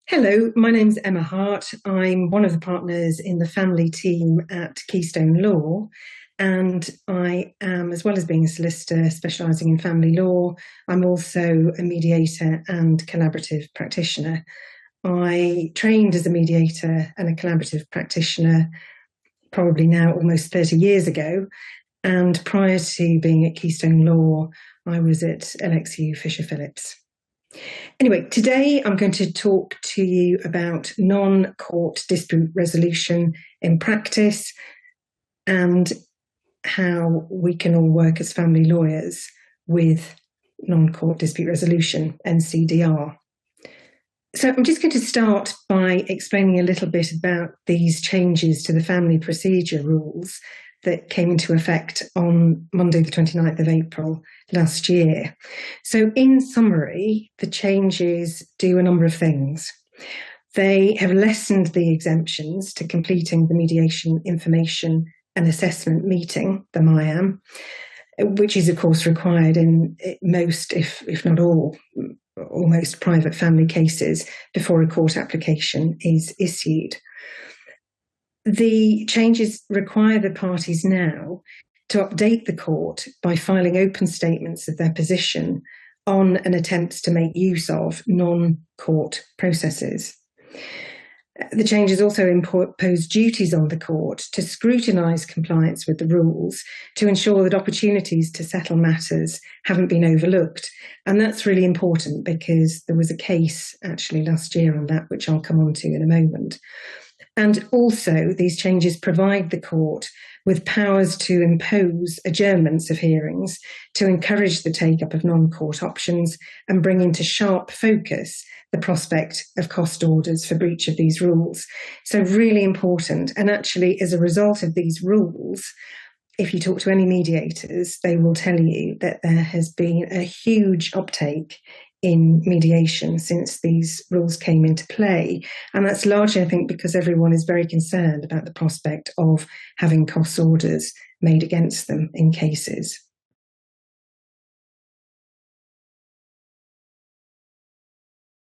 Hello, my name's Emma Hart. I'm one of the partners in the family team at Keystone Law, and I am, as well as being a solicitor specialising in family law, I'm also a mediator and collaborative practitioner. I trained as a mediator and a collaborative practitioner probably now almost 30 years ago, and prior to being at Keystone Law, I was at LXU Fisher Phillips. Anyway, today I'm going to talk to you about non-court dispute resolution in practice and how we can all work as family lawyers with non-court dispute resolution, NCDR. So I'm just going to start by explaining a little bit about these changes to the family procedure rules that came into effect on Monday, the 29th of April last year. So in summary, the changes do a number of things. They have lessened the exemptions to completing the mediation information and assessment meeting, the MIAM, which is of course required in most, if not all, almost private family cases before a court application is issued. The changes require the parties now to update the court by filing open statements of their position on an attempt to make use of non-court processes. The changes also impose duties on the court to scrutinise compliance with the rules to ensure that opportunities to settle matters haven't been overlooked. And that's really important because there was a case actually last year on that, which I'll come on to in a moment. And also, these changes provide the court with powers to impose adjournments of hearings to encourage the take-up of non-court options and bring into sharp focus the prospect of cost orders for breach of these rules. So really important. And actually, as a result of these rules, if you talk to any mediators, they will tell you that there has been a huge uptake in mediation since these rules came into play. And that's largely, I think, because everyone is very concerned about the prospect of having cost orders made against them in cases.